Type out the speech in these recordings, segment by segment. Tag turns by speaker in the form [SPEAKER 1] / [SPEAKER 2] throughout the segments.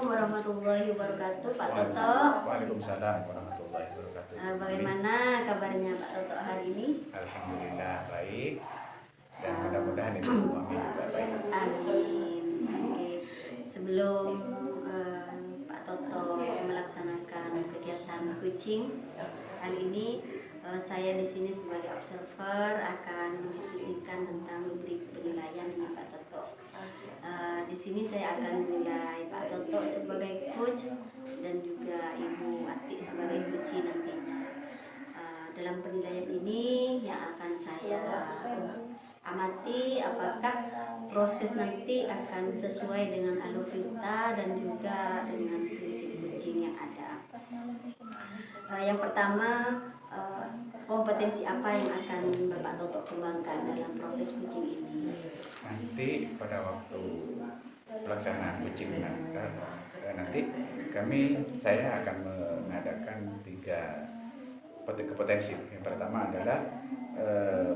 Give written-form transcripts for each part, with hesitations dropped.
[SPEAKER 1] warahmatullahi wabarakatuh, Pak Toto.
[SPEAKER 2] Waalaikumsalam warahmatullahi wabarakatuh.
[SPEAKER 1] Bagaimana kabarnya Pak Toto hari ini?
[SPEAKER 2] Alhamdulillah baik, dan mudah-mudahan Ibu Mami juga baik.
[SPEAKER 1] Amin. Oke. Sebelum Pak Toto melaksanakan kegiatan coaching kali ini, saya di sini sebagai observer akan mendiskusikan tentang rubrik penilaian dengan Pak Toto. Di sini saya akan menilai Pak Toto sebagai coach dan juga Ibu Ati sebagai coach nantinya. Dalam penilaian ini yang akan saya amati apakah proses nanti akan sesuai dengan alur kita dan juga dengan prinsip coaching yang ada. Yang pertama, kompetensi apa yang akan Bapak Toto kembangkan dalam proses coaching ini?
[SPEAKER 2] Nanti pada waktu pelaksanaan coaching nanti saya akan mengadakan 3 kompetensi. Yang pertama adalah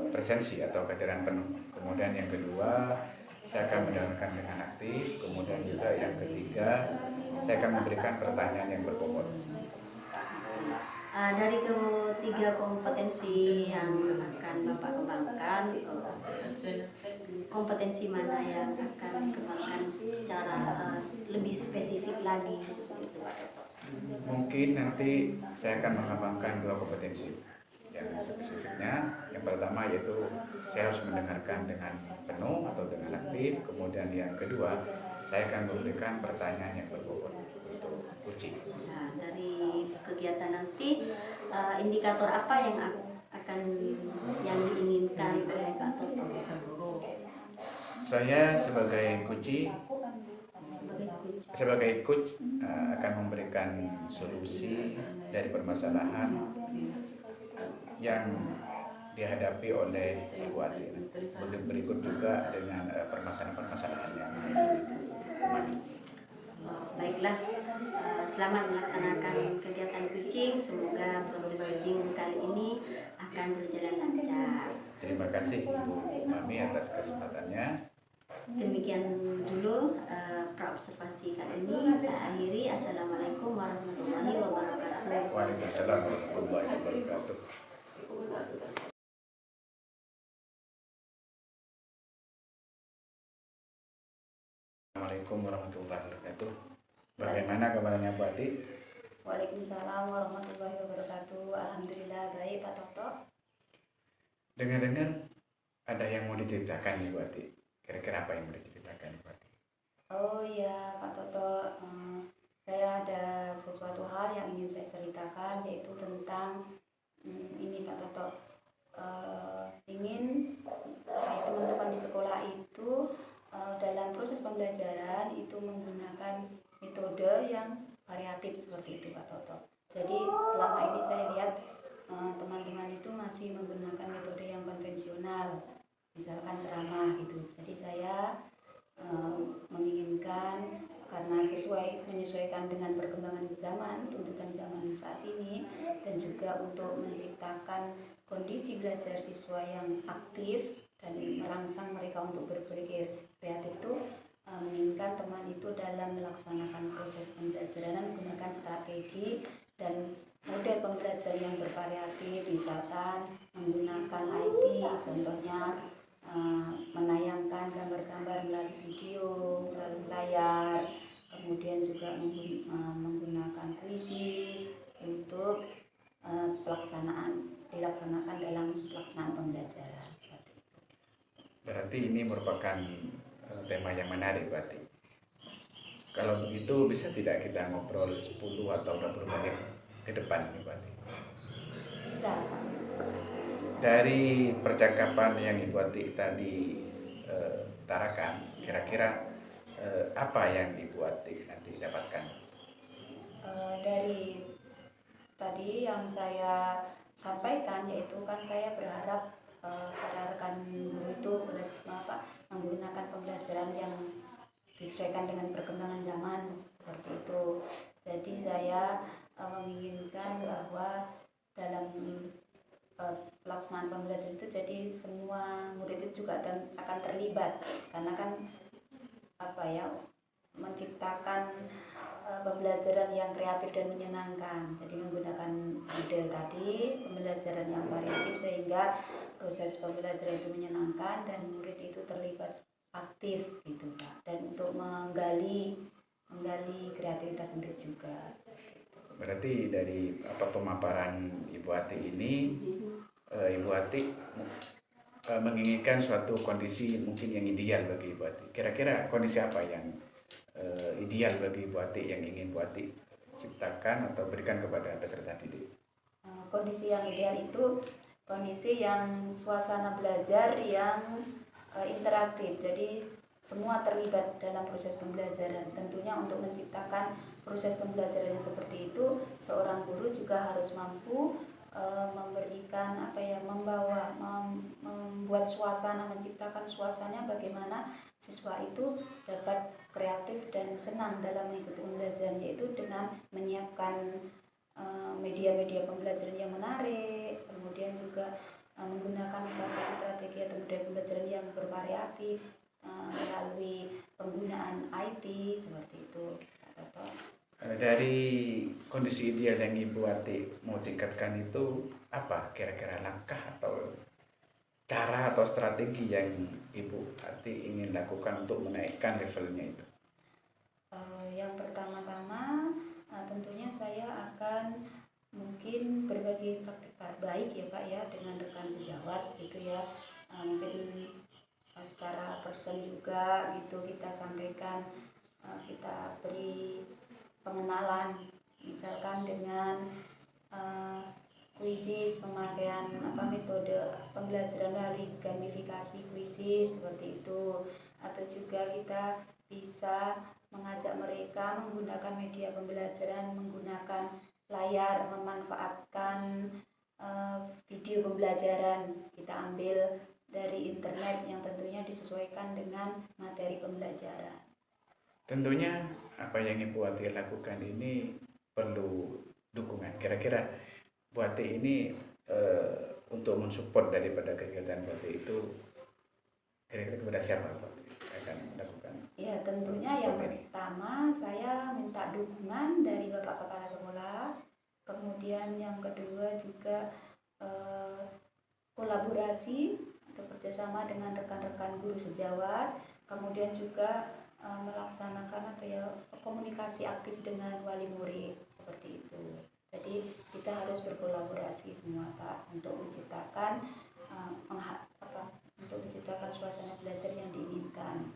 [SPEAKER 2] presensi atau kehadiran penuh. Kemudian yang kedua, saya akan mendengarkan dengan aktif. Kemudian juga yang ketiga, saya akan memberikan pertanyaan yang berbobot.
[SPEAKER 1] Dari ketiga kompetensi yang akan Bapak kembangkan, kompetensi mana yang akan dikembangkan secara lebih spesifik lagi seperti itu, Pak Toto?
[SPEAKER 2] Mungkin nanti saya akan mengembangkan 2 kompetensi yang spesifiknya. Yang pertama yaitu saya harus mendengarkan dengan penuh atau dengan aktif. Kemudian yang kedua, saya akan memberikan pertanyaan yang berbobot untuk coaching.
[SPEAKER 1] Nah, dari kegiatan nanti, indikator apa yang akan diinginkan oleh Pak Toto?
[SPEAKER 2] Saya sebagai coach akan memberikan solusi dari permasalahan yang dihadapi oleh Ibu Ati. Berikut juga dengan permasalahan-permasalahan yang lain.
[SPEAKER 1] Baiklah, selamat melaksanakan kegiatan coaching. Semoga proses coaching kali ini akan berjalan lancar.
[SPEAKER 2] Terima kasih Ibu Mami atas kesempatannya.
[SPEAKER 1] Demikian dulu praobservasi kali ini. Saya akhiri. Assalamualaikum warahmatullahi wabarakatuh.
[SPEAKER 2] Waalaikumsalam warahmatullahi wabarakatuh. Assalamualaikum warahmatullahi wabarakatuh. Bagaimana kabarnya Bu Ati?
[SPEAKER 1] Waalaikumsalam warahmatullahi wabarakatuh. Alhamdulillah baik, Pak Toto.
[SPEAKER 2] Dengar-dengar ada yang mau diceritakan Ibu Ati. Kira-kira apa yang mau diceritakan Ibu Ati?
[SPEAKER 1] Oh iya Pak Toto, saya ada sesuatu hal yang ingin saya ceritakan, yaitu tentang ini Pak Toto. Ingin teman-teman di sekolah itu dalam proses pembelajaran itu menggunakan metode yang variatif seperti itu Pak Toto. Jadi selama ini saya lihat teman-teman itu masih menggunakan metode yang konvensional, misalkan ceramah gitu. Jadi saya menginginkan, karena menyesuaikan dengan perkembangan zaman, tuntutan zaman saat ini, dan juga untuk menciptakan kondisi belajar siswa yang aktif dan merangsang mereka untuk berpikir kreatif itu, menginginkan teman itu dalam melaksanakan proses pembelajaran menggunakan strategi dan model pembelajaran yang bervariatif, misalkan menggunakan IT, contohnya menayangkan gambar-gambar melalui video, melalui layar, kemudian juga menggunakan kuisis untuk dilaksanakan dalam pelaksanaan pembelajaran.
[SPEAKER 2] Berarti ini merupakan tema yang menarik berarti. Kalau begitu bisa tidak kita ngobrol 10 atau 20 menit ke depan ini berarti?
[SPEAKER 1] Bisa.
[SPEAKER 2] Dari percakapan yang Ibu Ati tadi utarakan, kira-kira apa yang Ibu Ati nanti dapatkan?
[SPEAKER 1] Dari tadi yang saya sampaikan, yaitu kan saya berharap para rekan guru itu menggunakan pembelajaran yang disesuaikan dengan perkembangan zaman seperti itu. Jadi saya menginginkan bahwa dalam pelaksanaan pembelajaran itu jadi semua murid itu juga akan terlibat, karena kan
[SPEAKER 3] menciptakan pembelajaran yang kreatif dan menyenangkan. Jadi menggunakan model tadi, pembelajaran yang variatif sehingga proses pembelajaran itu menyenangkan dan murid itu terlibat aktif gitu Pak. Dan untuk menggali kreativitas murid juga.
[SPEAKER 2] Berarti dari pemaparan Ibu Ati ini, Ibu Ati menginginkan suatu kondisi mungkin yang ideal bagi Ibu Ati. Kira-kira kondisi apa yang ideal bagi Ibu Ati yang ingin Ibu Ati ciptakan atau berikan kepada peserta didik?
[SPEAKER 3] Kondisi yang ideal itu kondisi yang suasana belajar yang interaktif. Jadi semua terlibat dalam proses pembelajaran. Tentunya untuk menciptakan proses pembelajaran yang seperti itu, seorang guru juga harus mampu memberikan membuat suasana, menciptakan suasana bagaimana siswa itu dapat kreatif dan senang dalam mengikuti pembelajaran, yaitu dengan menyiapkan media-media pembelajaran yang menarik, kemudian juga menggunakan strategi-strategi atau model pembelajaran yang bervariatif melalui penggunaan IT seperti itu.
[SPEAKER 2] Dari kondisi ideal yang Ibu Ati mau tingkatkan itu apa kira-kira langkah atau cara atau strategi yang Ibu Ati ingin lakukan untuk menaikkan levelnya itu?
[SPEAKER 3] Yang pertama-tama tentunya saya akan mungkin berbagi praktik baik ya Pak ya dengan rekan sejawat gitu ya, mungkin secara person juga gitu kita sampaikan, kita beri pengenalan misalkan dengan kuisis, pemakaian metode pembelajaran melalui gamifikasi kuisis seperti itu, atau juga kita bisa mengajak mereka menggunakan media pembelajaran, menggunakan layar, memanfaatkan video pembelajaran kita ambil dari internet yang tentunya disesuaikan dengan materi pembelajaran.
[SPEAKER 2] Tentunya apa yang Ibu Ati lakukan ini perlu dukungan. Kira-kira Bu Ati ini untuk mensupport daripada kegiatan Bu Ati itu kira-kira kepada siapa Bu Ati akan melakukan?
[SPEAKER 3] Ya tentunya yang pertama saya minta dukungan dari Bapak Kepala Sekolah, kemudian yang kedua juga kolaborasi atau kerjasama dengan rekan-rekan guru sejawat, kemudian juga melaksanakan komunikasi aktif dengan wali murid seperti itu. Jadi kita harus berkolaborasi semua Pak untuk menciptakan suasana belajar yang diinginkan.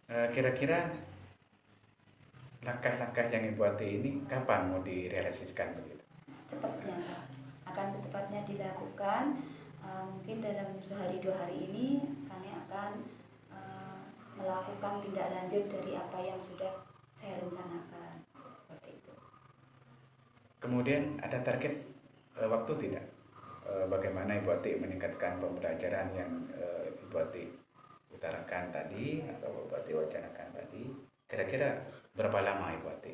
[SPEAKER 2] Kira-kira langkah-langkah yang Ibu Ati ini kapan mau direalisasikan begitu?
[SPEAKER 3] Secepatnya Pak, akan secepatnya dilakukan. Mungkin dalam sehari 2 hari ini kami akan melakukan tindak lanjut dari apa yang sudah saya rencanakan seperti itu.
[SPEAKER 2] Kemudian ada target waktu tidak? Bagaimana Ibu Ati meningkatkan pembelajaran yang Ibu Ati utarakan tadi atau Ibu Ati wacanakan tadi? Kira-kira berapa lama Ibu Ati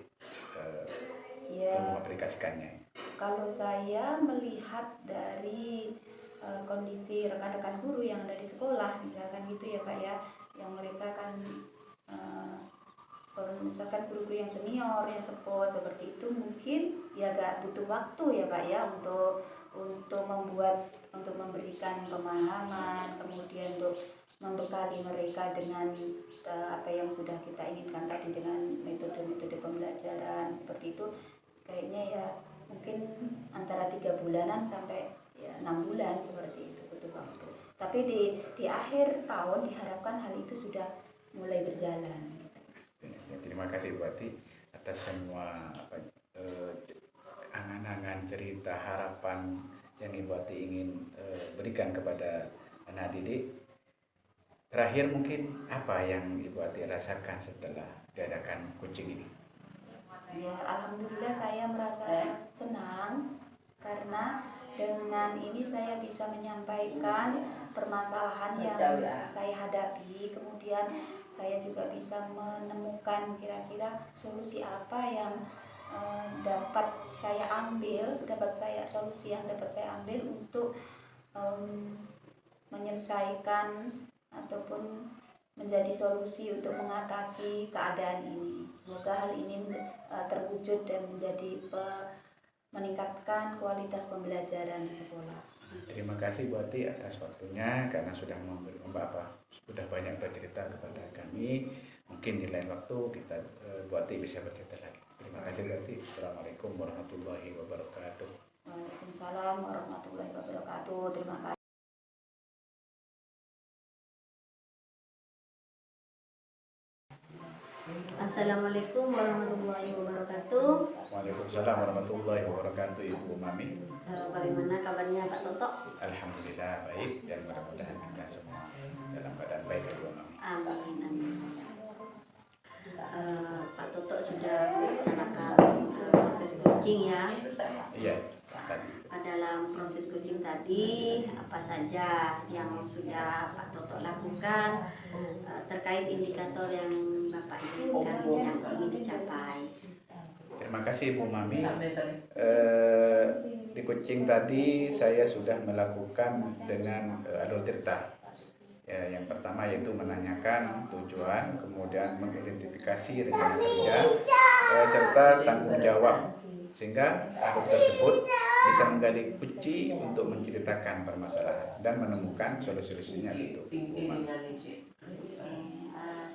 [SPEAKER 2] mengaplikasikannya?
[SPEAKER 3] Kalau saya melihat dari kondisi rekan-rekan guru yang ada di sekolah, misalkan gitu ya Pak ya, yang mereka kan misalkan guru-guru yang senior, yang sepuh seperti itu, mungkin ya agak butuh waktu ya Pak ya untuk memberikan pemahaman, kemudian untuk membekali mereka dengan apa yang sudah kita inginkan tadi dengan metode-metode pembelajaran seperti itu. Kayaknya ya mungkin antara 3 bulanan sampai 6 bulan seperti itu butuh waktu. Tapi di akhir tahun diharapkan hal itu sudah mulai berjalan.
[SPEAKER 2] Ya, terima kasih Bu Ati atas semua angan-angan, cerita, harapan yang Ibu Ati ingin berikan kepada anak didik. Terakhir mungkin apa yang Ibu Ati rasakan setelah diadakan coaching ini?
[SPEAKER 3] Ya, alhamdulillah saya merasa senang karena dengan ini saya bisa menyampaikan permasalahan yang saya hadapi, kemudian saya juga bisa menemukan kira-kira solusi apa yang dapat saya ambil, solusi yang dapat saya ambil untuk menyelesaikan ataupun menjadi solusi untuk mengatasi keadaan ini. Semoga hal ini terwujud dan menjadi meningkatkan kualitas pembelajaran di sekolah.
[SPEAKER 2] Terima kasih Bu Ati atas waktunya karena sudah sudah banyak bercerita kepada kami. Mungkin di lain waktu kita Bu Ati bisa bercerita lagi. Terima kasih Bu Ati. Assalamualaikum warahmatullahi wabarakatuh.
[SPEAKER 3] Waalaikumsalam warahmatullahi wabarakatuh. Terima kasih.
[SPEAKER 1] Assalamualaikum warahmatullahi wabarakatuh.
[SPEAKER 2] Waalaikumsalam warahmatullahi wabarakatuh Ibu Mami.
[SPEAKER 1] Bagaimana kabarnya Pak Toto?
[SPEAKER 2] Alhamdulillah baik dan mudah-mudahan kita semua dalam keadaan baik Ibu Mami.
[SPEAKER 1] Amin, amin. Pak Toto sudah melaksanakan proses coaching ya.
[SPEAKER 2] Iya, tadi.
[SPEAKER 1] Dalam proses coaching tadi apa saja yang sudah Pak Toto lakukan terkait indikator yang Bapak inginkan yang ingin dicapai?
[SPEAKER 2] Terima kasih Bu Mami. Di coaching tadi saya sudah melakukan dengan alur tirta. Ya, yang pertama yaitu menanyakan tujuan, kemudian mengidentifikasi rencana kerja, serta tanggung jawab, sehingga alur tersebut bisa menggali kunci untuk menceritakan permasalahan dan menemukan solusi-solusinya untuk Bu Mami.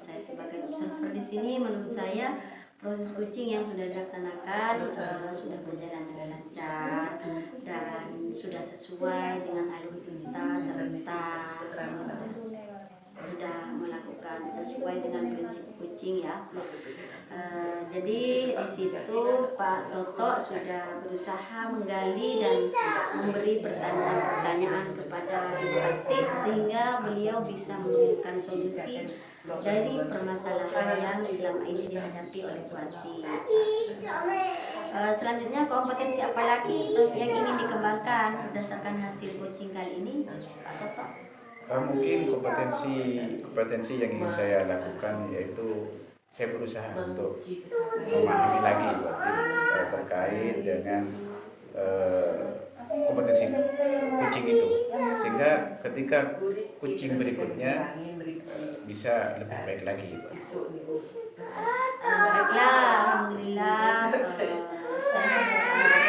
[SPEAKER 1] Saya sebagai observer di sini, menurut saya proses coaching yang sudah dilaksanakan sudah berjalan dengan lancar dan sudah sesuai dengan alur tirta serta sudah melakukan sesuai dengan prinsip coaching ya. Jadi di situ Pak Toto sudah berusaha menggali dan memberi pertanyaan-pertanyaan kepada Ibu Ati sehingga beliau bisa menemukan solusi dari permasalahan yang selama ini dihadapi oleh Bu Ati. Selanjutnya kompetensi apa lagi yang ingin dikembangkan berdasarkan hasil coaching kali ini, Pak Toto?
[SPEAKER 2] Mungkin kompetensi yang ingin saya lakukan yaitu saya berusaha untuk memahami lagi terkait dengan kompetensi coaching itu, sehingga ketika coaching berikutnya bisa lebih baik lagi.
[SPEAKER 1] Baiklah, alhamdulillah. Saya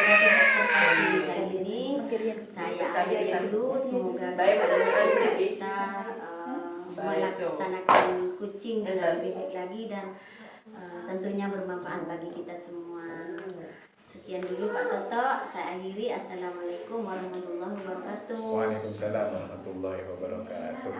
[SPEAKER 1] proses observasi kali ini saya akhiri dulu. Semoga kita bisa melaksanakan coaching dengan lebih baik lagi dan tentunya bermanfaat bagi kita semua. Sekian dulu Pak Toto, saya akhiri. Assalamualaikum warahmatullahi wabarakatuh.
[SPEAKER 2] Waalaikumsalam warahmatullahi wabarakatuh.